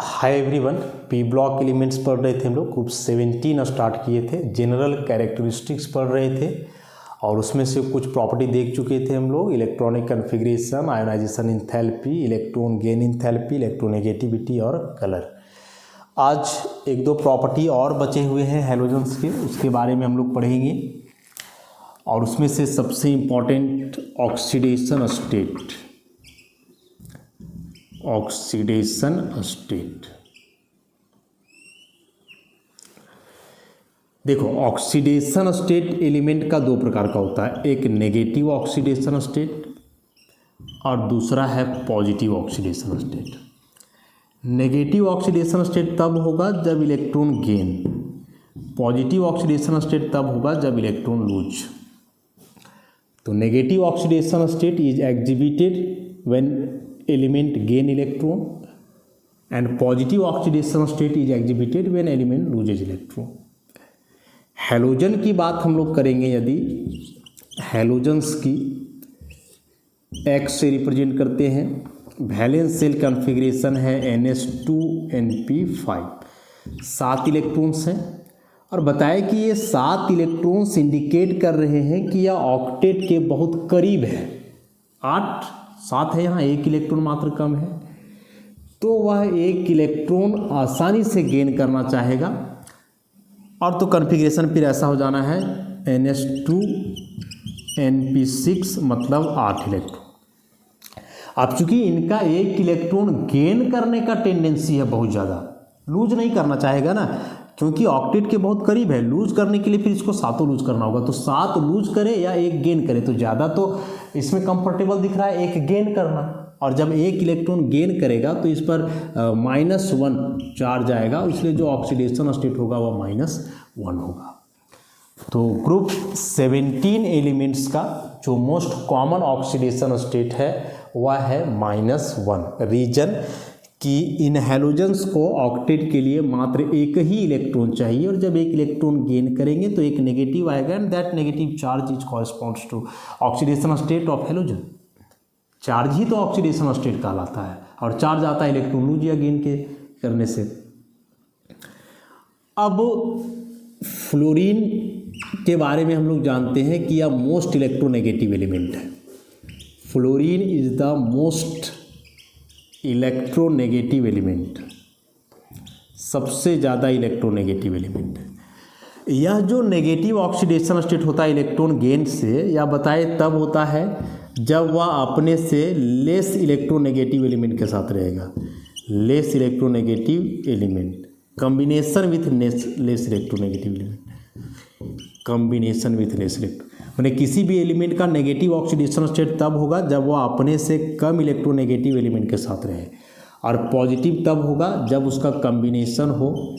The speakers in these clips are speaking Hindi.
Hi everyone, P block elements पढ़ रहे थे हम लोग। ग्रुप 17 स्टार्ट किए थे। जनरल कैरेक्टरिस्टिक्स पढ़ रहे थे और उसमें से कुछ प्रॉपर्टी देख चुके थे हम लोग। Electronic configuration, ionisation enthalpy, electron gain enthalpy, electronegativity और कलर। आज एक दो प्रॉपर्टी और बचे हुए हैं हैलोजेंस के, उसके बारे में हम लोग पढ़ेंगे। और उसमें से सबसे important oxidation state. Oxidation state, देखो ऑक्सीडेशन स्टेट एलिमेंट का दो प्रकार का होता है। एक नेगेटिव ऑक्सीडेशन स्टेट और दूसरा है positive oxidation state. Negative oxidation state तब होगा जब electron gain, positive oxidation state तब होगा जब इलेक्ट्रॉन लूज। तो negative oxidation state is exhibited when element gain electron and positive oxidation state is exhibited when element loses electron। Halogen की बात हम लोग करेंगे। यदि हैलोजन्स की X से रिप्रेजेंट करते हैं, वैलेंस शेल कॉन्फ़िगरेशन है NH2Np5, 7 इलेक्ट्रॉन्स हैं। और बताए कि ये 7 इलेक्ट्रॉन्स इंडिकेट कर रहे हैं कि यह ऑक्टेट के बहुत करीब है। 8 7 है, यहाँ 1 इलेक्ट्रॉन मात्र कम है, तो वह 1 इलेक्ट्रॉन आसानी से गेन करना चाहेगा। और तो कॉन्फ़िगरेशन फिर ऐसा हो जाना है NH2Np6 मतलब 8 इलेक्ट्रॉन। अब चूंकि इनका 1 इलेक्ट्रॉन गेन करने का टेंडेंसी है बहुत ज़्यादा, लूज नहीं करना चाहेगा ना, क्योंकि ऑक्टेट के बहुत करीब है। लूज करने के लिए फिर इसको 7 लूज करना होगा। तो 7 लूज करे या 1 गेन करे, तो ज़्यादा तो इसमें कंफर्टेबल दिख रहा है 1 गेन करना। और जब 1 इलेक्ट्रॉन गेन करेगा तो इस पर -1 चार्ज आएगा, इसलिए जो ऑक्सीडेशन स्टेट होगा वह -1 होगा। तो ग्रुप 17 एलिमेंट्स का जो मोस्ट कॉमन ऑक्सीडेशन स्टेट है वह है -1। रीजन कि इन हैलोजेंस को ऑक्टेट के लिए मात्र 1 ही इलेक्ट्रॉन चाहिए, और जब 1 इलेक्ट्रॉन गेन करेंगे तो एक नेगेटिव आएगा, and that negative charge is corresponds to oxidation state of halogen. Charge ही तो ऑक्सीडेशन स्टेट कहलाता है, और चार्ज आता है इलेक्ट्रॉन लूज या गेन के करने से। अब फ्लोरीन के बारे में हम लोग जानते हैं कि यह मोस्ट इलेक्ट्रोनेगेटिव एलिमेंट है। Fluorine is the most electronegative element, सबसे ज़्यादा इलेक्ट्रोनेगेटिव एलिमेंट है। यह जो नेगेटिव ऑक्सीडेशन स्टेट होता है इलेक्ट्रॉन गेन से, यह बताए तब होता है जब वह अपने से लेस इलेक्ट्रोनेगेटिव एलिमेंट के साथ रहेगा। Less electronegative element combination with less electronegative element, combination with less electro, मैंने किसी भी एलिमेंट का नेगेटिव ऑक्सीडेशन स्टेट तब होगा जब वह अपने से कम इलेक्ट्रोनेगेटिव एलिमेंट के साथ रहे, और पॉजिटिव तब होगा जब उसका कॉम्बिनेशन हो,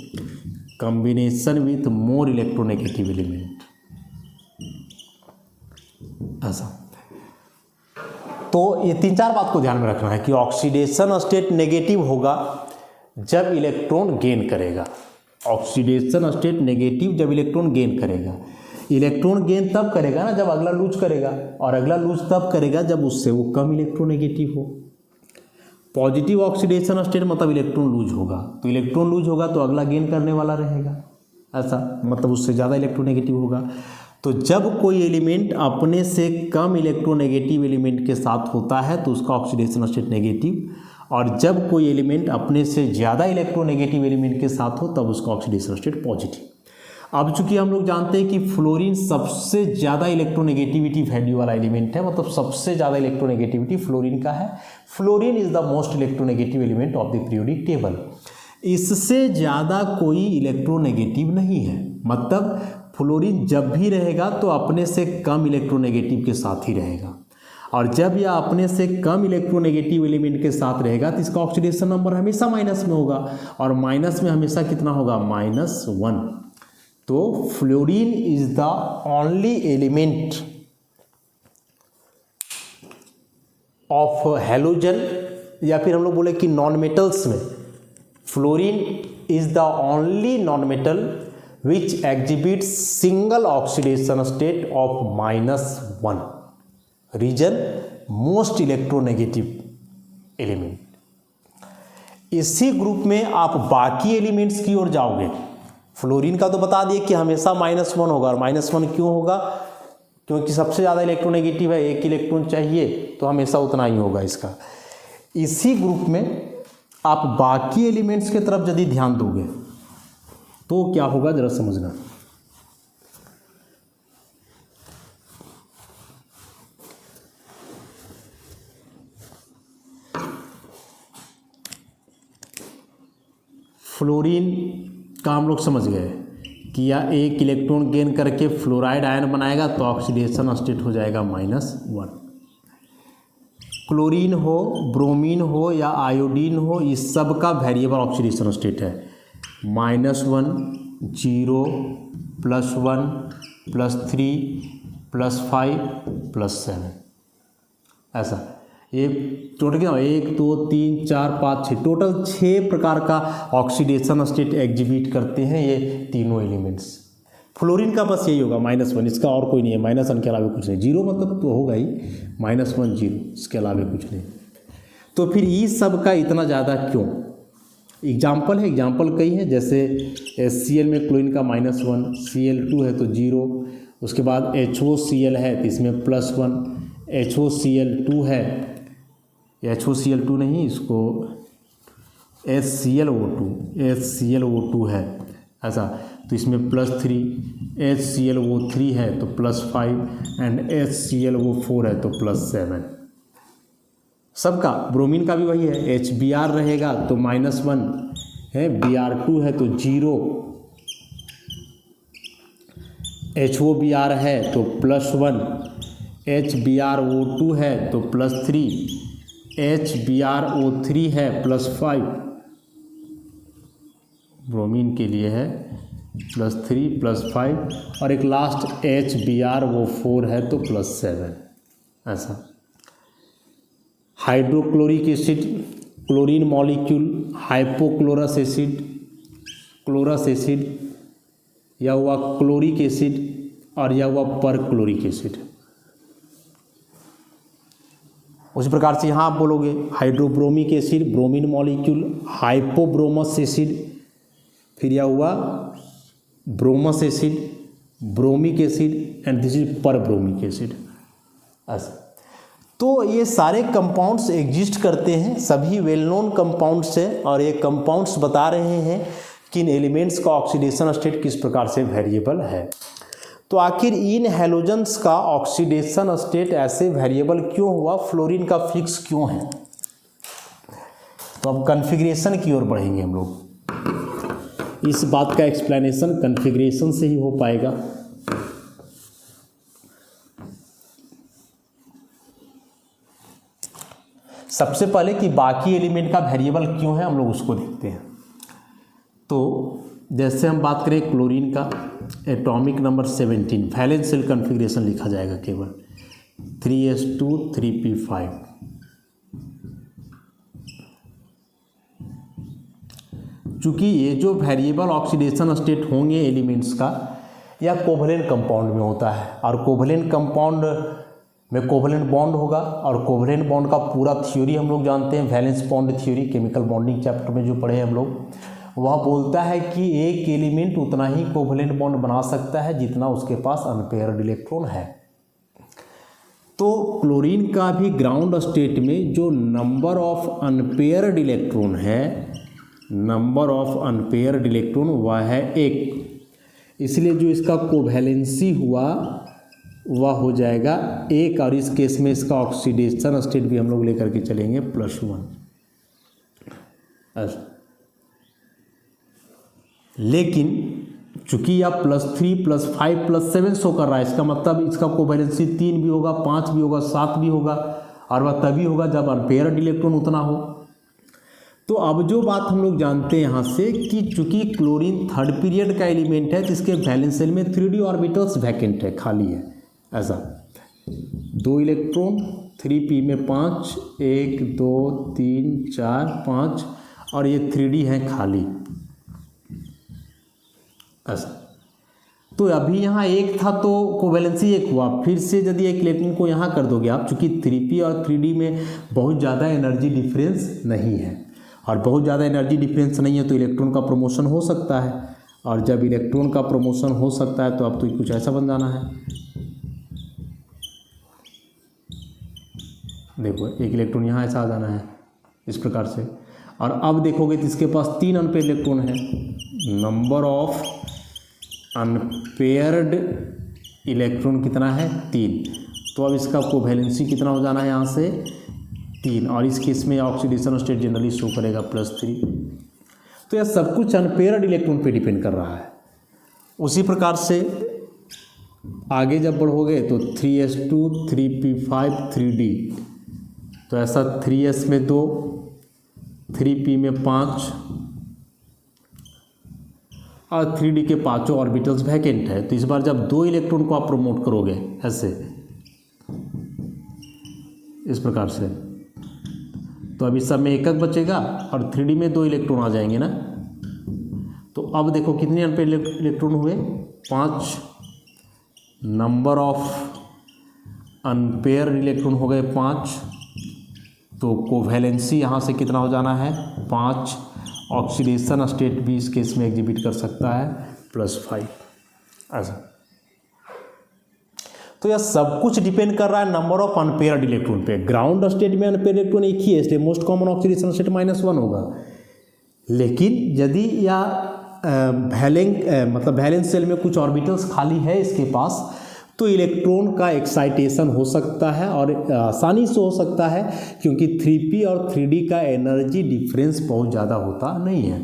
combination with more electronegative element. ऐसा तो ये 3-4 बात को ध्यान में रखना है कि ऑक्सीडेशन स्टेट नेगेटिव होगा जब इलेक्ट्रॉन गेन करेगा। ऑक्सीडेशन स्टेट नेगेटिव जब इलेक्ट्रॉन गेन करेगा। इलेक्ट्रॉन गेन तब करेगा ना जब अगला लूज करेगा, और अगला लूज तब करेगा जब उससे वो कम इलेक्ट्रोनेगेटिव हो। पॉजिटिव ऑक्सीडेशन स्टेट मतलब इलेक्ट्रॉन लूज होगा, तो इलेक्ट्रॉन लूज होगा तो अगला गेन करने वाला रहेगा, ऐसा मतलब उससे ज़्यादा इलेक्ट्रोनेगेटिव होगा। तो जब कोई एलिमेंट अपने से कम इलेक्ट्रोनेगेटिव एलिमेंट के साथ होता है तो उसका ऑक्सीडेशन स्टेट नेगेटिव, और जब कोई एलिमेंट अपने से ज़्यादा इलेक्ट्रोनेगेटिव एलिमेंट के साथ हो तब उसका ऑक्सीडेशन स्टेट पॉजिटिव। अब चूंकि हम लोग जानते हैं कि फ्लोरीन सबसे ज़्यादा इलेक्ट्रोनेगेटिविटी वैल्यू वाला एलिमेंट है, मतलब सबसे ज़्यादा इलेक्ट्रोनेगेटिविटी फ्लोरीन का है। Fluorine is the most electronegative element of the periodic table. इससे ज़्यादा कोई इलेक्ट्रोनेगेटिव नहीं है, मतलब फ्लोरीन जब भी रहेगा तो अपने से कम इलेक्ट्रोनेगेटिव के साथ ही रहेगा, और जब यह अपने से कम इलेक्ट्रोनेगेटिव एलिमेंट के साथ रहेगा तो इसका ऑक्सीडेशन नंबर हमेशा माइनस में होगा, और माइनस में हमेशा कितना होगा, -1। तो fluorine is the only element of halogen, या फिर हम लोग बोले कि नॉन मेटल्स में fluorine is the only non metal which exhibits single oxidation state of -1। Reason most electronegative element. इसी ग्रुप में आप बाकी एलिमेंट्स की ओर जाओगे। फ्लोरीन का तो बता दिए कि हमेशा -1 होगा, और -1 क्यों होगा, क्योंकि सबसे ज़्यादा इलेक्ट्रोनेगेटिव है, 1 इलेक्ट्रॉन चाहिए तो हमेशा उतना ही होगा इसका। इसी ग्रुप में आप बाकी एलिमेंट्स की तरफ यदि ध्यान दोगे तो क्या होगा जरा समझना। फ्लोरीन का हम लोग समझ गए कि या 1 इलेक्ट्रॉन गेन करके फ्लोराइड आयन बनाएगा तो ऑक्सीडेशन स्टेट हो जाएगा -1। क्लोरीन हो, ब्रोमीन हो या आयोडीन हो, इस सब का वेरिएबल ऑक्सीडेशन स्टेट है -1, 0, +1, +3, +5, +7। ऐसा ये टोटल कितना, 1 2 3 4 5 6, टोटल 6 प्रकार का ऑक्सीडेशन स्टेट एग्जिबिट करते हैं ये तीनों एलिमेंट्स। फ्लोरीन का बस यही होगा -1, इसका और कोई नहीं है, -1 के अलावा कुछ नहीं। 0 मतलब तो होगा ही, -1 0, इसके अलावा कुछ नहीं। तो फिर इस सब का इतना ज़्यादा क्यों? एग्जाम्पल है, एग्जाम्पल कई है, जैसे HCl में क्लोरीन का -1, Cl2 है तो 0, उसके बाद HOCl है तो इसमें +1, HOCl2 है, HOCl2 नहीं, इसको HClO2 है ऐसा, तो इसमें +3, HClO3 है तो +5 एंड HClO4 है तो +7। सबका ब्रोमीन का भी वही है, HBr रहेगा तो -1 है, Br2 है तो 0, HOBr है तो +1, HBrO2 है तो +3, HBrO3 है +5, ब्रोमीन के लिए है +3 +5, और एक लास्ट HBrO4 है तो +7। ऐसा hydrochloric acid, chlorine molecule, hypochlorous acid, chlorous acid, या हुआ क्लोरिक एसिड, और या हुआ परक्लोरिक एसिड। उसी प्रकार से यहाँ आप बोलोगे hydrobromic acid, bromine molecule, hypobromous acid, फिर यह हुआ bromous acid, bromic acid, and this is perbromic acid. ऐसा तो ये सारे कंपाउंड्स एग्जिस्ट करते हैं, सभी वेल नोन कंपाउंड्स हैं, और ये कंपाउंड्स बता रहे हैं कि इन एलिमेंट्स का ऑक्सीडेशन स्टेट किस प्रकार से वेरिएबल है। तो आखिर इन हैलोजेंस का ऑक्सीडेशन स्टेट ऐसे वेरिएबल क्यों हुआ, फ्लोरीन का फिक्स क्यों है? तो अब कॉन्फ़िगरेशन की ओर बढ़ेंगे हम लोग। इस बात का एक्सप्लेनेशन कॉन्फ़िगरेशन से ही हो पाएगा। सबसे पहले कि बाकी एलिमेंट का वेरिएबल क्यों है हम लोग उसको देखते हैं। तो जैसे हम बात करें क्लोरीन का, atomic number 17, valence shell configuration लिखा जाएगा केवल 3s2 3p5। चूँकि ये जो वेरिएबल ऑक्सीडेशन स्टेट होंगे एलिमेंट्स का, यह कोवलेंट कंपाउंड में होता है, और कोवलेंट कंपाउंड में कोवलेंट बॉन्ड होगा, और कोवलेंट बॉन्ड का पूरा थ्योरी हम लोग जानते हैं, valence bond theory, chemical bonding chapter में जो पढ़े हम लोग, वह बोलता है कि एक एलिमेंट उतना ही कोवलेंट बॉन्ड बना सकता है जितना उसके पास अनपेयर्ड इलेक्ट्रॉन है। तो क्लोरीन का भी ग्राउंड स्टेट में जो नंबर ऑफ अनपेयर्ड इलेक्ट्रॉन है, नंबर ऑफ अनपेयर्ड इलेक्ट्रॉन वह है 1, इसलिए जो इसका कोवैलेंसी हुआ वह हो जाएगा 1, और इस केस में इसका ऑक्सीडेशन स्टेट भी हम लोग लेकर के चलेंगे +1। लेकिन चूंकि यह +3 +5 +7 शो कर रहा है, इसका मतलब इसका कोवैलेंसी 3 भी होगा, 5 भी होगा, 7 भी होगा, और वह तभी होगा जब अनपेयर्ड इलेक्ट्रॉन उतना हो। तो अब जो बात हम लोग जानते हैं यहाँ से कि चूंकि क्लोरीन थर्ड पीरियड का एलिमेंट है तो इसके वैलेंस शेल में 3d ऑर्बिटल्स वैकेंट है, खाली है। ऐसा 2 इलेक्ट्रॉन, 3p में 5, 1 2 3 4 5, और ये 3d है खाली। ऐसा तो अभी यहाँ 1 था तो कोवैलेंसी 1 हुआ, फिर से यदि एक इलेक्ट्रॉन को यहाँ कर दोगे आप, चूँकि 3p और 3d में बहुत ज़्यादा एनर्जी डिफरेंस नहीं है, और बहुत ज़्यादा एनर्जी डिफरेंस नहीं है तो इलेक्ट्रॉन का प्रमोशन हो सकता है, और जब इलेक्ट्रॉन का प्रमोशन हो सकता है तो अब तो कुछ ऐसा बन जाना है। देखो एक इलेक्ट्रॉन यहाँ ऐसा आ जाना है इस प्रकार से, और अब देखोगे तो इसके पास 3 अनपेयर्ड इलेक्ट्रॉन है। नंबर ऑफ अनपेयर्ड इलेक्ट्रॉन कितना है 3, तो अब इसका कोवैलेंसी कितना हो जाना है यहाँ से 3, और इस केस में ऑक्सीडेशन स्टेट जनरली शो करेगा +3। तो यह सब कुछ अनपेयर्ड इलेक्ट्रॉन पे डिपेंड कर रहा है। उसी प्रकार से आगे जब बढ़ोगे तो 3s2 3p5 3d, तो ऐसा 3s में 2 3p में 5 और 3d के 5 ऑर्बिटल्स वैकेंट है। तो इस बार जब 2 इलेक्ट्रॉन को आप प्रमोट करोगे ऐसे इस प्रकार से, तो अभी सब में एक बचेगा और 3d में 2 इलेक्ट्रॉन आ जाएंगे ना। तो अब देखो कितने अनपेयर्ड इलेक्ट्रॉन हुए 5, नंबर ऑफ अनपेयर्ड इलेक्ट्रॉन हो गए 5, तो कोवैलेंसी यहाँ से कितना हो जाना है 5, ऑक्सीडेशन स्टेट भी इस केस में एग्जिबिट कर सकता है +5 ऐसा। तो यह सब कुछ डिपेंड कर रहा है नंबर ऑफ अनपेयर्ड इलेक्ट्रॉन पे। ग्राउंड स्टेट में अनपेयर्ड इलेक्ट्रॉन एक ही है, इसलिए मोस्ट कॉमन ऑक्सीडेशन स्टेट -1 होगा। लेकिन यदि या मतलब वैलेंस शेल में कुछ ऑर्बिटल्स खाली है इसके पास, तो इलेक्ट्रॉन का एक्साइटेशन हो सकता है और आसानी से हो सकता है, क्योंकि 3p और 3d का एनर्जी डिफरेंस बहुत ज़्यादा होता नहीं है।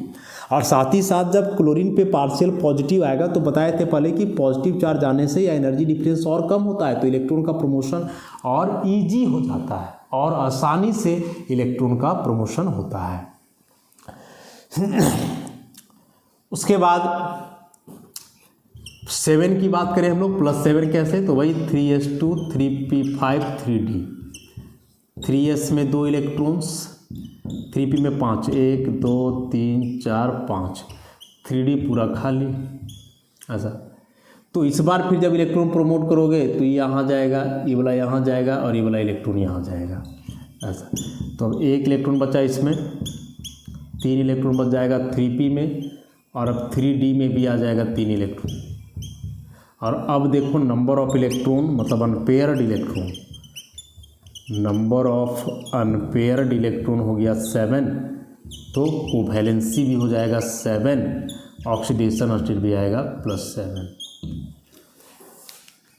और साथ ही साथ जब क्लोरीन पे पार्शियल पॉजिटिव आएगा तो बताए थे पहले कि पॉजिटिव चार्ज आने से या एनर्जी डिफरेंस और कम होता है, तो इलेक्ट्रॉन का प्रमोशन और ईजी हो जाता है और आसानी से इलेक्ट्रॉन का प्रमोशन होता है। उसके बाद 7 की बात करें हम लोग, +7 कैसे, तो वही 3s2 3p5 3d, 3s में 2 इलेक्ट्रॉन्स, 3p में 5, 1 2 3 4 5, 3d पूरा खाली ऐसा। तो इस बार फिर जब इलेक्ट्रॉन प्रमोट करोगे तो ये यहाँ जाएगा, ये वाला यहाँ जाएगा और ये वाला इलेक्ट्रॉन यहाँ जाएगा ऐसा। तो अब 1 इलेक्ट्रॉन बचा इसमें, 3 इलेक्ट्रॉन बच जाएगा 3p में, और अब 3d में भी आ जाएगा 3 इलेक्ट्रॉन। और अब देखो नंबर ऑफ इलेक्ट्रॉन मतलब unpaired electron, number of unpaired electron हो गया 7, तो कोवैलेंसी भी हो जाएगा 7, ऑक्सीडेशन स्टेट भी आएगा +7।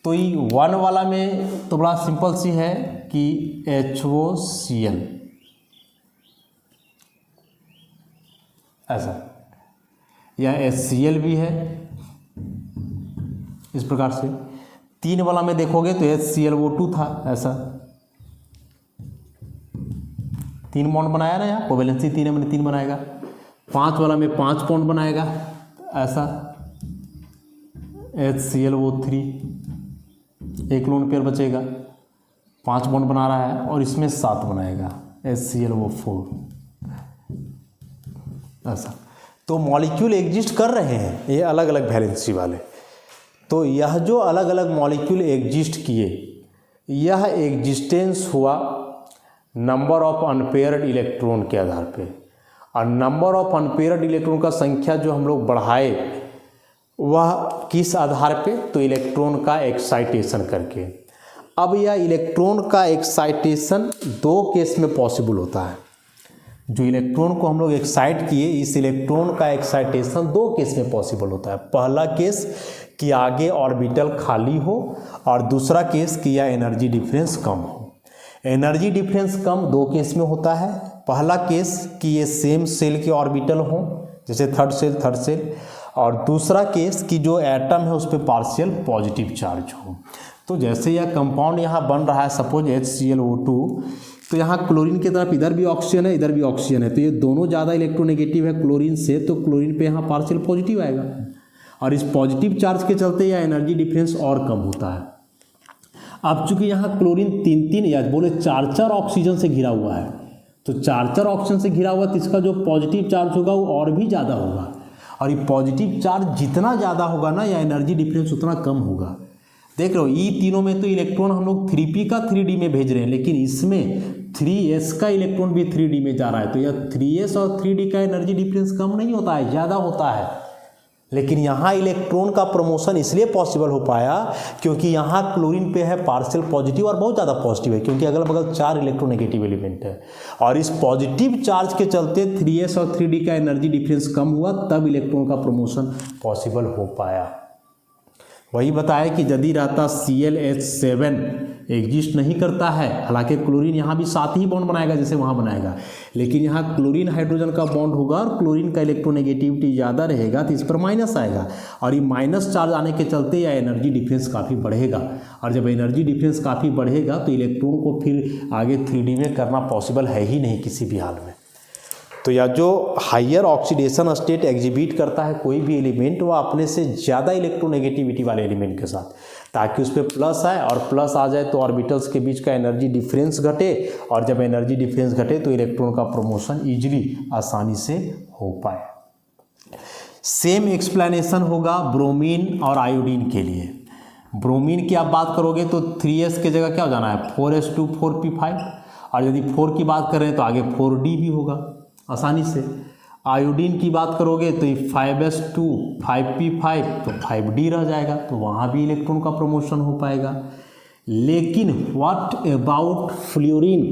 तो ये 1 वाला में तो बड़ा सिंपल सी है कि HOCl ऐसा, या HCl भी है इस प्रकार से। 3 वाला में देखोगे तो HClO2 था ऐसा, 3 बॉन्ड बनाया ना, यहाँ कोवैलेंसी 3 है मैंने 3 बनाएगा। 5 वाला में 5 बॉन्ड बनाएगा ऐसा, HClO3, 1 लोन पेयर बचेगा, 5 बॉन्ड बना रहा है, और इसमें 7 बनाएगा HClO4 ऐसा। तो मॉलिक्यूल एग्जिस्ट कर रहे हैं ये अलग अलग वैलेंसी वाले। तो यह जो अलग अलग मॉलिक्यूल एग्जिस्ट किए, यह एग्जिस्टेंस हुआ नंबर ऑफ अनपेयर्ड इलेक्ट्रॉन के आधार पे, और नंबर ऑफ अनपेयर्ड इलेक्ट्रॉन का संख्या जो हम लोग बढ़ाए वह किस आधार पे, तो इलेक्ट्रॉन का एक्साइटेशन करके। अब यह इलेक्ट्रॉन का एक्साइटेशन 2 केस में पॉसिबल होता है। जो इलेक्ट्रॉन को हम लोग एक्साइट किए, इस इलेक्ट्रॉन का एक्साइटेशन 2 केस में पॉसिबल होता है। पहला केस कि आगे ऑर्बिटल खाली हो, और दूसरा केस कि यह एनर्जी डिफरेंस कम हो। एनर्जी डिफरेंस कम 2 केस में होता है। पहला केस कि ये सेम सेल के ऑर्बिटल हों, जैसे थर्ड सेल, और दूसरा केस कि जो एटम है उस पर पार्शियल पॉजिटिव चार्ज हो। तो जैसे यह कंपाउंड यहाँ बन रहा है, सपोज HClO2, तो यहाँ क्लोरीन की तरफ इधर भी ऑक्सीजन है, इधर भी ऑक्सीजन है, तो ये दोनों ज़्यादा इलेक्ट्रोनेगेटिव है क्लोरीन से, तो क्लोरीन पे यहाँ पार्शियल पॉजिटिव आएगा, और इस पॉजिटिव चार्ज के चलते यह एनर्जी डिफरेंस और कम होता है। अब चूंकि यहाँ क्लोरीन 3 या बोले 4 ऑक्सीजन से घिरा हुआ है, तो 4 ऑक्सीजन से घिरा हुआ, तो इसका जो पॉजिटिव चार्ज होगा वो और भी ज़्यादा होगा, और ये पॉजिटिव चार्ज जितना ज़्यादा होगा ना, या एनर्जी डिफरेंस उतना कम होगा। देख रहे हो ई तीनों में तो इलेक्ट्रॉन हम लोग 3p का 3d में भेज रहे हैं, लेकिन इसमें 3s का इलेक्ट्रॉन भी 3d में जा रहा है, तो यह 3s और 3d का एनर्जी डिफरेंस कम नहीं होता है, ज़्यादा होता है। लेकिन यहाँ इलेक्ट्रॉन का प्रमोशन इसलिए पॉसिबल हो पाया क्योंकि यहाँ क्लोरीन पे है पार्शियल पॉजिटिव और बहुत ज़्यादा पॉजिटिव है, क्योंकि अगल बगल 4 इलेक्ट्रोनेगेटिव एलिमेंट है, और इस पॉजिटिव चार्ज के चलते 3s और 3d का एनर्जी डिफरेंस कम हुआ, तब इलेक्ट्रॉन का प्रमोशन पॉसिबल हो पाया। वही बताया कि यदि रहता ClH7 एग्जिस्ट नहीं करता है, हालांकि क्लोरीन यहाँ भी साथ ही बॉन्ड बनाएगा जैसे वहाँ बनाएगा, लेकिन यहाँ क्लोरीन हाइड्रोजन का बॉन्ड होगा और क्लोरीन का इलेक्ट्रोनेगेटिविटी ज़्यादा रहेगा, तो इस पर माइनस आएगा, और ये माइनस चार्ज आने के चलते यह एनर्जी डिफरेंस काफ़ी बढ़ेगा, और जब एनर्जी डिफरेंस काफ़ी बढ़ेगा तो इलेक्ट्रॉन को फिर आगे 3D में करना पॉसिबल है ही नहीं किसी भी हाल में। तो यह जो हायर ऑक्सीडेशन स्टेट एग्जिबिट करता है कोई भी एलिमेंट, वह अपने से ज़्यादा इलेक्ट्रोनेगेटिविटी वाले एलिमेंट के साथ, ताकि उस पर प्लस आए, और प्लस आ जाए तो ऑर्बिटल्स के बीच का एनर्जी डिफरेंस घटे, और जब एनर्जी डिफरेंस घटे तो इलेक्ट्रॉन का प्रमोशन ईजिली आसानी से हो पाए। सेम एक्सप्लेनेशन होगा ब्रोमीन और आयोडीन के लिए। ब्रोमीन की आप बात करोगे तो 3s की जगह क्या हो जाना है 4s2 4p5, और यदि 4 की बात करें तो आगे 4d भी होगा आसानी से। आयोडीन की बात करोगे तो 5s2 5p5 तो 5d रह जाएगा, तो वहाँ भी इलेक्ट्रॉन का प्रमोशन हो पाएगा। लेकिन what about fluorine?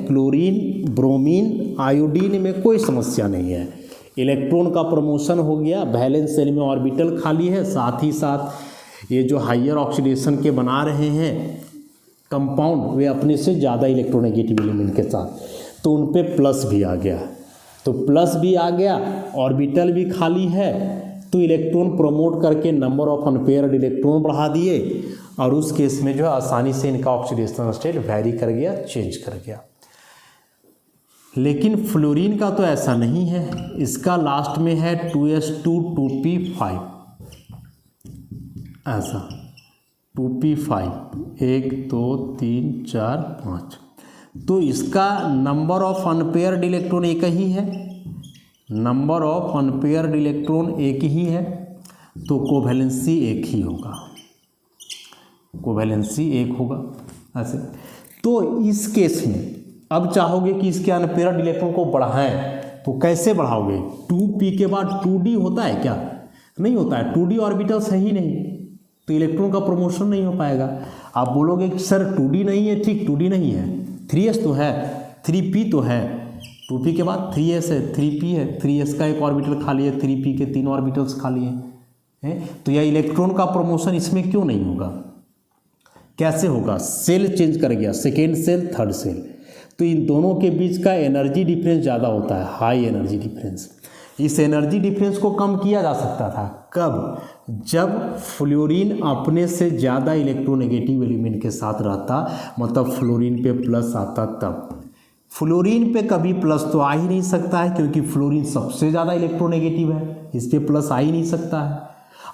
Chlorine, bromine, iodine में कोई समस्या नहीं है, इलेक्ट्रॉन का प्रमोशन हो गया, वैलेंस शेल में ऑर्बिटल खाली है, साथ ही साथ ये जो हायर ऑक्सीडेशन के बना रहे हैं कंपाउंड, वे अपने से ज़्यादा इलेक्ट्रोनेगेटिव एलिमेंट के साथ, तो उन पे प्लस भी आ गया, तो प्लस भी आ गया, ऑर्बिटल भी खाली है, तो इलेक्ट्रॉन प्रमोट करके नंबर ऑफ अनपेयर्ड इलेक्ट्रॉन बढ़ा दिए, और उस केस में जो है आसानी से इनका ऑक्सीडेशन स्टेट वेरी कर गया, चेंज कर गया। लेकिन फ्लोरीन का तो ऐसा नहीं है, इसका लास्ट में है 2s2 2p5, ऐसा 2p5 1 2 3 4 5, तो इसका नंबर ऑफ अनपेयर्ड इलेक्ट्रॉन एक ही है, नंबर ऑफ अनपेयर्ड इलेक्ट्रॉन एक ही है, तो कोवैलेंसी एक ही होगा, कोवैलेंसी एक होगा ऐसे। तो इस केस में अब चाहोगे कि इसके अनपेयर्ड इलेक्ट्रॉन को बढ़ाएं, तो कैसे बढ़ाओगे? 2p के बाद 2d होता है क्या? नहीं होता है, 2d ऑर्बिटल्स है ही नहीं, तो इलेक्ट्रॉन का प्रमोशन नहीं हो पाएगा। आप बोलोगे कि सर 2d नहीं है, ठीक 2d नहीं है, 3s तो है, 3p तो है, 2p के बाद 3s है, 3p है, 3s का एक ऑर्बिटल खाली है, 3p के 3 ऑर्बिटल्स खाली हैं, तो यह इलेक्ट्रॉन का प्रमोशन इसमें क्यों नहीं होगा? कैसे होगा? सेल चेंज कर गया, सेकेंड सेल थर्ड सेल, तो इन दोनों के बीच का एनर्जी डिफरेंस ज़्यादा होता है, हाई एनर्जी डिफरेंस। इस एनर्जी डिफरेंस को कम किया जा सकता था, कब? जब फ्लोरीन अपने से ज़्यादा इलेक्ट्रोनेगेटिव एलिमेंट के साथ रहता, मतलब फ्लोरीन पे प्लस आता तब। फ्लोरीन पे कभी प्लस तो आ ही नहीं सकता है, क्योंकि फ्लोरीन सबसे ज़्यादा इलेक्ट्रोनेगेटिव है, इस पर प्लस आ ही नहीं सकता है,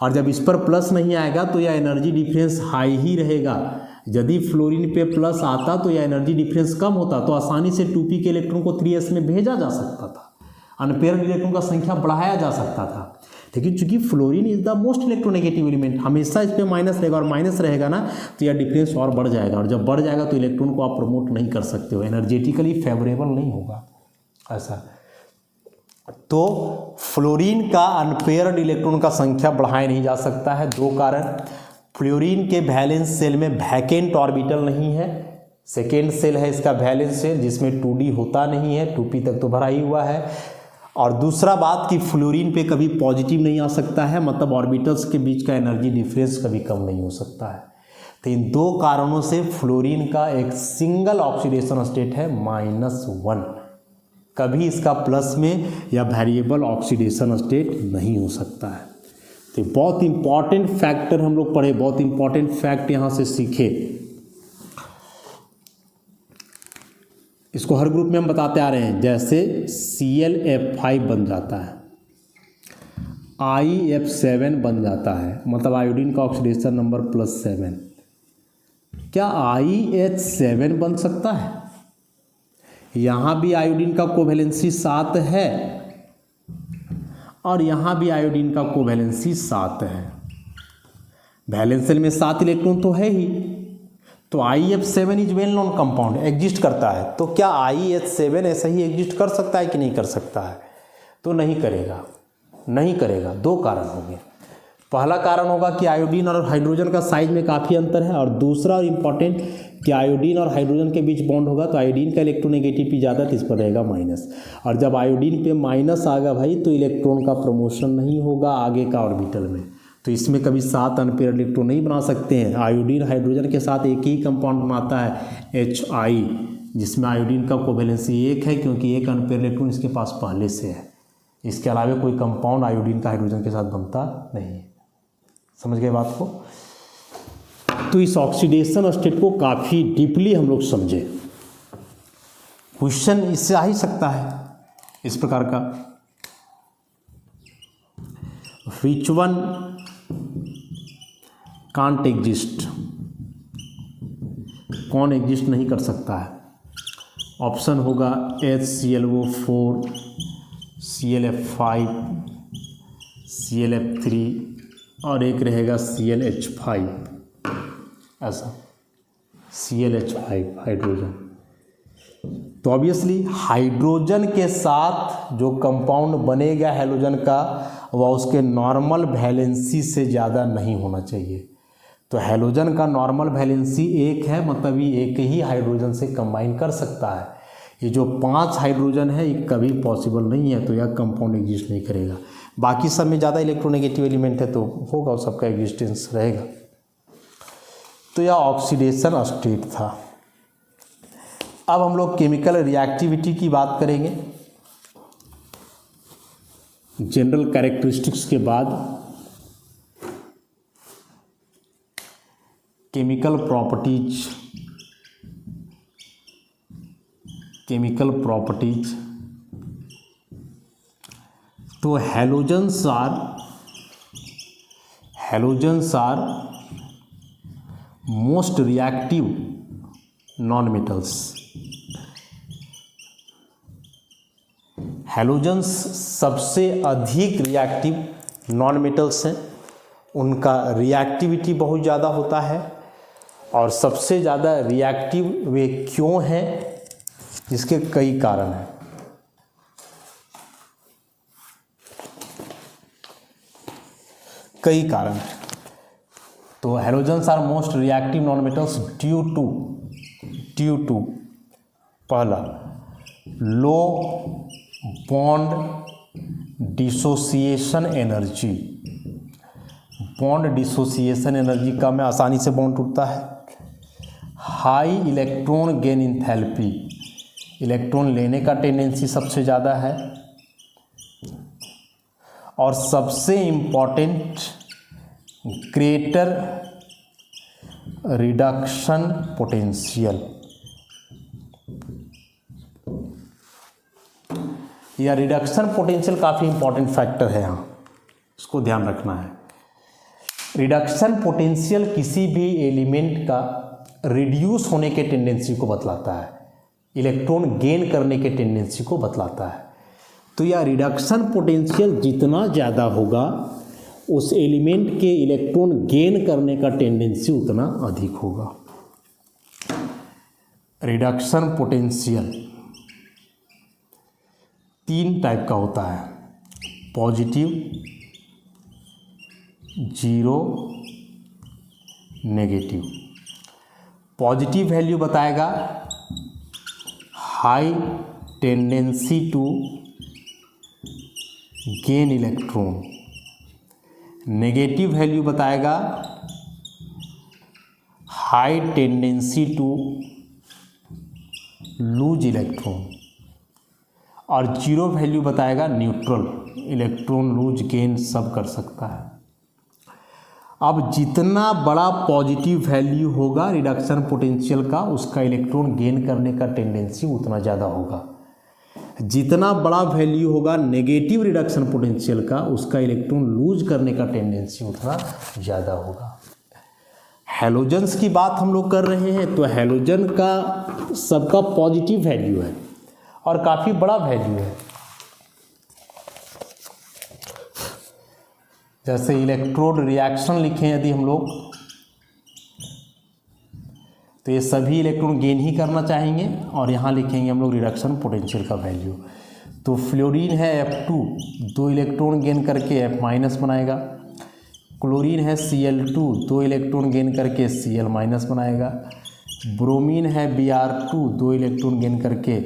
और जब इस पर प्लस नहीं आएगा तो यह एनर्जी डिफरेंस हाई ही रहेगा। यदि फ्लोरीन पे प्लस आता तो यह एनर्जी डिफरेंस कम होता, तो आसानी से 2p के इलेक्ट्रॉन को 3s में भेजा जा सकता था, अनपेयर्ड इलेक्ट्रॉन का संख्या बढ़ाया जा सकता था। लेकिन चूंकि fluorine is the most electronegative element, हमेशा इस पर माइनस रहेगा, और माइनस रहेगा ना तो यह डिफरेंस और बढ़ जाएगा, और जब बढ़ जाएगा तो इलेक्ट्रॉन को आप प्रमोट नहीं कर सकते हो, एनर्जेटिकली फेवरेबल नहीं होगा ऐसा। तो फ्लोरीन का अनपेयर्ड इलेक्ट्रॉन का संख्या बढ़ाया नहीं जा सकता है, दो कारण। फ्लोरीन के वैलेंस शेल में वैकेंट ऑर्बिटल नहीं है, सेकेंड सेल है इसका वैलेंस शेल, जिसमें 2d होता नहीं है, 2p तक तो भरा ही हुआ है। और दूसरा बात कि फ्लोरीन पे कभी पॉजिटिव नहीं आ सकता है, मतलब ऑर्बिटल्स के बीच का एनर्जी डिफरेंस कभी कम नहीं हो सकता है। तो इन दो कारणों से फ्लोरीन का एक सिंगल ऑक्सीडेशन स्टेट है -1, कभी इसका प्लस में या वेरिएबल ऑक्सीडेशन स्टेट नहीं हो सकता है। तो बहुत इंपॉर्टेंट फैक्टर हम लोग पढ़े, बहुत इंपॉर्टेंट फैक्ट यहाँ से सीखे, इसको हर ग्रुप में हम बताते आ रहे हैं। जैसे ClF5 बन जाता है, IF7 बन जाता है, मतलब आयोडीन का ऑक्सीडेशन नंबर +7, क्या IH7 बन सकता है? यहाँ भी आयोडीन का कोवैलेंसी 7 है, और यहाँ भी आयोडीन का कोवैलेंसी 7 है, वैलेंस शेल में 7 इलेक्ट्रॉन तो है ही, तो IF7 is well known compound, exist करता है। तो क्या IH7 ऐसा ही एग्जिस्ट कर सकता है कि नहीं कर सकता है? तो नहीं करेगा, नहीं करेगा। 2 कारण होंगे। पहला कारण होगा कि आयोडीन और हाइड्रोजन का साइज में काफ़ी अंतर है, और दूसरा और इम्पॉर्टेंट कि आयोडीन और हाइड्रोजन के बीच बॉन्ड होगा तो आयोडीन का इलेक्ट्रोनेगेटिविटी ज़्यादा, तो इस पर रहेगा माइनस, और जब आयोडीन पे माइनस आ गया भाई तो इलेक्ट्रॉन का प्रमोशन नहीं होगा आगे का ऑर्बिटल में, तो इसमें कभी 7 अनपेयर इलेक्ट्रॉन नहीं बना सकते हैं। आयोडीन हाइड्रोजन के साथ एक ही कंपाउंड बनाता है HI, जिसमें आयोडीन का कोवेलेंसी 1 है क्योंकि 1 अनपेयर इलेक्ट्रॉन इसके पास पहले से है। इसके अलावा कोई कंपाउंड आयोडीन का हाइड्रोजन के साथ बनता नहीं है। समझ गए बात को? तो इस ऑक्सीडेशन स्टेट को काफ़ी डीपली हम लोग समझे। क्वेश्चन इससे आ ही सकता है इस प्रकार का, विच वन कांट एग्जिस्ट, कौन एग्जिस्ट नहीं कर सकता है? ऑप्शन होगा HClO4, ClF5, ClF3 और एक रहेगा ClH5, ऐसा ClH5 हाइड्रोजन। तो ऑब्वियसली हाइड्रोजन के साथ जो कंपाउंड बनेगा हैलोजन का वह उसके नॉर्मल वैलेंसी से ज़्यादा नहीं होना चाहिए। तो हैलोजन का नॉर्मल वैलेंसी 1 है, मतलब ये एक ही हाइड्रोजन से कंबाइन कर सकता है। ये जो 5 हाइड्रोजन है ये कभी पॉसिबल नहीं है, तो यह कंपाउंड एग्जिस्ट नहीं करेगा। बाकी सब में ज़्यादा इलेक्ट्रोनेगेटिव एलिमेंट है तो होगा, और सबका एग्जिस्टेंस रहेगा। तो यह ऑक्सीडेशन स्टेट था। अब हम लोग केमिकल रिएक्टिविटी की बात करेंगे। जनरल कैरेक्टरिस्टिक्स के बाद केमिकल प्रॉपर्टीज, तो halogens are most reactive non metals. Halogens सबसे अधिक रिएक्टिव नॉन मेटल्स हैं, उनका रिएक्टिविटी बहुत ज़्यादा होता है, और सबसे ज़्यादा रिएक्टिव वे क्यों हैं? इसके कई कारण हैं। तो halogens are most reactive non metals due to पहला low bond dissociation energy. Bond dissociation energy कम है, आसानी से बॉन्ड टूटता है। High electron gain enthalpy, electron लेने का टेंडेंसी सबसे ज़्यादा है। और सबसे इम्पॉर्टेंट ग्रेटर रिडक्शन पोटेंशियल, या रिडक्शन पोटेंशियल काफ़ी इम्पॉर्टेंट फैक्टर है यहाँ, इसको ध्यान रखना है। रिडक्शन पोटेंशियल किसी भी एलिमेंट का रिड्यूस होने के टेंडेंसी को बतलाता है, इलेक्ट्रॉन गेन करने के टेंडेंसी को बतलाता है। तो यह रिडक्शन पोटेंशियल जितना ज़्यादा होगा उस एलिमेंट के इलेक्ट्रॉन गेन करने का टेंडेंसी उतना अधिक होगा। रिडक्शन पोटेंशियल 3 टाइप का होता है, पॉजिटिव, 0, नेगेटिव। पॉजिटिव वैल्यू बताएगा high tendency to gain electron, negative value बताएगा high tendency to lose electron, और 0 वैल्यू बताएगा न्यूट्रल, इलेक्ट्रॉन लूज गेन सब कर सकता है। अब जितना बड़ा पॉजिटिव वैल्यू होगा रिडक्शन पोटेंशियल का, उसका इलेक्ट्रॉन गेन करने का टेंडेंसी उतना ज़्यादा होगा। जितना बड़ा वैल्यू होगा नेगेटिव रिडक्शन पोटेंशियल का, उसका इलेक्ट्रॉन लूज करने का टेंडेंसी उतना ज़्यादा होगा। हैलोजन्स की बात हम लोग कर रहे हैं, तो हैलोजन का सबका पॉजिटिव वैल्यू है और काफ़ी बड़ा वैल्यू है। जैसे इलेक्ट्रोड रिएक्शन लिखें यदि हम लोग, तो ये सभी इलेक्ट्रॉन गेन ही करना चाहेंगे, और यहाँ लिखेंगे हम लोग रिडक्शन पोटेंशियल का वैल्यू। तो फ्लोरीन है F2, 2 इलेक्ट्रॉन गेन करके F माइनस बनाएगा। क्लोरीन है Cl2, 2 इलेक्ट्रॉन गेन करके Cl माइनस बनाएगा। ब्रोमीन है Br2, 2 इलेक्ट्रॉन गेन करके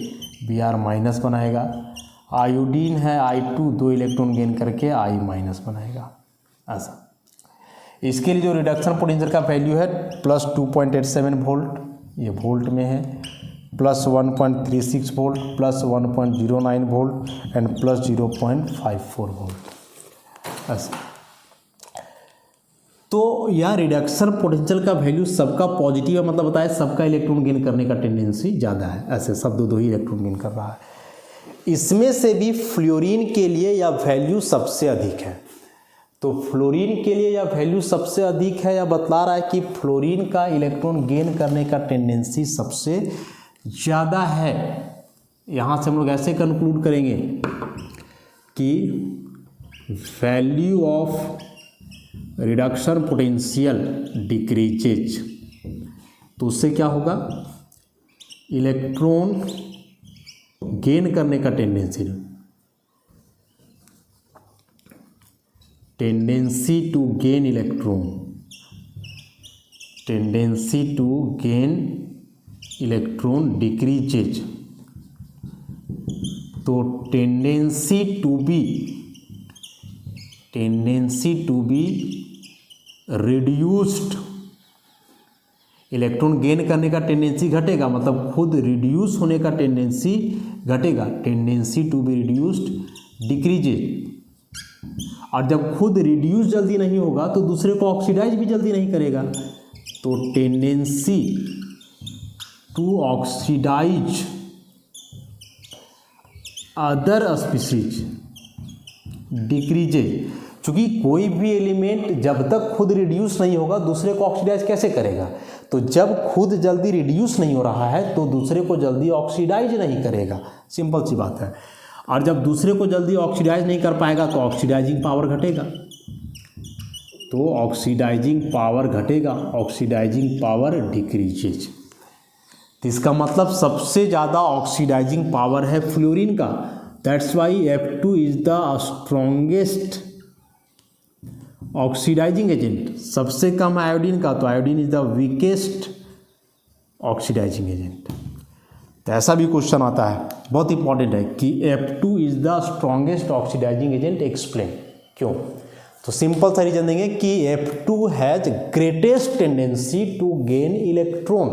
Br माइनस बनाएगा। आयोडीन है I2, 2 इलेक्ट्रॉन गेन करके I माइनस बनाएगा। ऐसा इसके लिए जो रिडक्शन पोटेंशियल का वैल्यू है प्लस 2.87 वोल्ट, ये वोल्ट में है, plus 1.36 volt, plus 1.09 volt and plus 0.54 volt. ऐसा तो यह रिडक्शन पोटेंशियल का वैल्यू सबका पॉजिटिव है, मतलब बताया सबका इलेक्ट्रॉन गेन करने का टेंडेंसी ज़्यादा है। ऐसे सब दो ही इलेक्ट्रॉन गेन कर रहा है। इसमें से भी फ्लोरीन के लिए यह वैल्यू सबसे अधिक है। तो फ्लोरीन के लिए यह वैल्यू सबसे अधिक है, या बतला रहा है कि फ्लोरीन का इलेक्ट्रॉन गेन करने का टेंडेंसी सबसे ज़्यादा है। यहाँ से हम लोग ऐसे कंक्लूड करेंगे कि value of reduction potential decreases, तो उससे क्या होगा, इलेक्ट्रॉन गेन करने का tendency to gain electron, tendency to gain electron decreases. तो tendency to be reduced, electron gain करने का टेंडेंसी घटेगा, मतलब खुद रिड्यूस होने का टेंडेंसी घटेगा। Tendency to be reduced decreases. और जब खुद रिड्यूस जल्दी नहीं होगा तो दूसरे को ऑक्सीडाइज भी जल्दी नहीं करेगा। तो tendency to oxidise other species decreases. चूँकि कोई भी एलिमेंट जब तक खुद रिड्यूस नहीं होगा दूसरे को ऑक्सीडाइज कैसे करेगा, तो जब खुद जल्दी रिड्यूस नहीं हो रहा है तो दूसरे को जल्दी ऑक्सीडाइज नहीं करेगा, सिंपल सी बात है। और जब दूसरे को जल्दी ऑक्सीडाइज नहीं कर पाएगा तो ऑक्सीडाइजिंग पावर घटेगा, तो ऑक्सीडाइजिंग पावर घटेगा, ऑक्सीडाइजिंग पावर डिक्रीजेज। तो इसका मतलब सबसे ज़्यादा ऑक्सीडाइजिंग पावर है फ्लोरीन का। That's why F2 is the strongest oxidising agent. सबसे कम आयोडीन का, तो iodine is the weakest oxidising agent. तो ऐसा भी क्वेश्चन आता है, बहुत इंपॉर्टेंट है कि F2 is the strongest oxidising agent, explain क्यों। तो सिंपल सा रीजन देंगे कि F2 has greatest tendency to gain electron,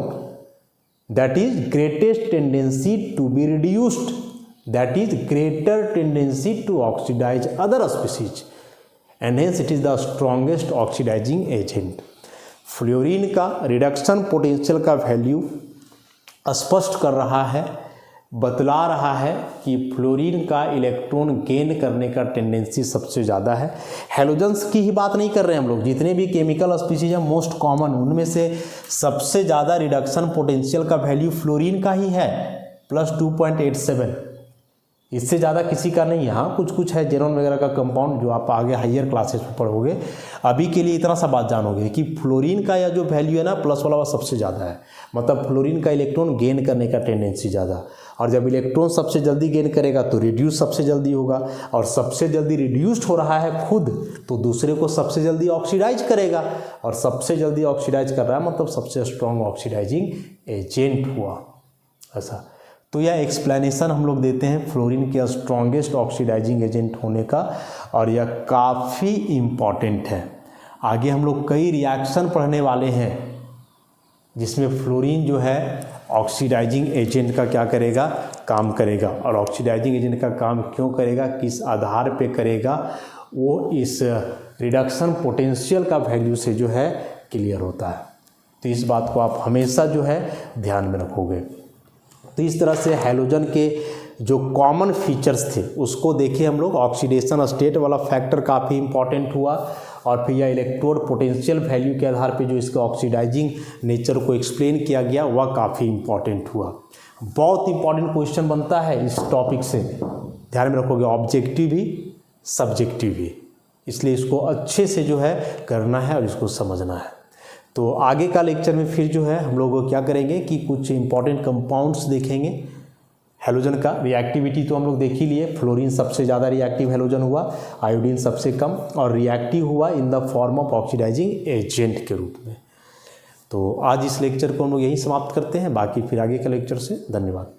that is greatest tendency to be reduced, that is greater tendency to oxidise other species, and hence it is the strongest oxidising agent. Fluorine का रिडक्शन पोटेंशियल का वैल्यू स्पष्ट कर रहा है, बतला रहा है कि फ्लोरीन का इलेक्ट्रॉन गेन करने का टेंडेंसी सबसे ज़्यादा है। हैलोजेंस की ही बात नहीं कर रहे हैं हम लोग, जितने भी केमिकल स्पीशीज हैं मोस्ट कॉमन, उनमें से सबसे ज़्यादा रिडक्शन पोटेंशियल का वैल्यू फ्लोरीन का ही है, प्लस 2.87। इससे ज़्यादा किसी का नहीं है। हाँ कुछ कुछ है जेरोन वगैरह का कंपाउंड जो आप आगे हायर क्लासेस में पढ़ोगे। अभी के लिए इतना सा बात जानोगे कि फ्लोरीन का यह जो वैल्यू है ना प्लस वाला सबसे ज़्यादा है, मतलब फ्लोरीन का इलेक्ट्रॉन गेन करने का टेंडेंसी ज़्यादा। और जब इलेक्ट्रॉन सबसे जल्दी गेन करेगा तो रिड्यूस सबसे जल्दी होगा, और सबसे जल्दी रिड्यूस्ड हो रहा है खुद तो दूसरे को सबसे जल्दी ऑक्सीडाइज करेगा, और सबसे जल्दी ऑक्सीडाइज कर रहा है मतलब सबसे स्ट्रॉन्ग ऑक्सीडाइजिंग एजेंट हुआ। ऐसा तो यह एक्सप्लेनेशन हम लोग देते हैं फ्लोरीन के स्ट्रॉन्गेस्ट ऑक्सीडाइजिंग एजेंट होने का, और यह काफ़ी इम्पॉर्टेंट है। आगे हम लोग कई रिएक्शन पढ़ने वाले हैं जिसमें फ्लोरीन जो है ऑक्सीडाइजिंग एजेंट का क्या करेगा, काम करेगा। और ऑक्सीडाइजिंग एजेंट का काम क्यों करेगा, किस आधार पे करेगा, वो इस रिडक्शन पोटेंशियल का वैल्यू से जो है क्लियर होता है। तो इस बात को आप हमेशा जो है ध्यान में रखोगे। तो इस तरह से हैलोजन के जो कॉमन फीचर्स थे उसको देखे हम लोग। ऑक्सीडेशन स्टेट वाला फैक्टर काफ़ी इंपॉर्टेंट हुआ, और फिर यह इलेक्ट्रोड पोटेंशियल वैल्यू के आधार पे जो इसका ऑक्सीडाइजिंग नेचर को एक्सप्लेन किया गया वह काफ़ी इंपॉर्टेंट हुआ। बहुत इंपॉर्टेंट क्वेश्चन बनता है इस टॉपिक से, ध्यान में रखोगे, ऑब्जेक्टिव भी सब्जेक्टिव भी। इसलिए इसको अच्छे से जो है करना है और इसको समझना है। तो आगे का लेक्चर में फिर जो है हम लोग क्या करेंगे कि कुछ इंपॉर्टेंट कंपाउंड्स देखेंगे। हेलोजन का रिएक्टिविटी तो हम लोग देख ही लिए, फ्लोरीन सबसे ज़्यादा रिएक्टिव हेलोजन हुआ, आयोडीन सबसे कम, और रिएक्टिव हुआ in the form of oxidising agent के रूप में। तो आज इस लेक्चर को हम लोग यहीं समाप्त करते हैं, बाकी फिर आगे के लेक्चर से। धन्यवाद।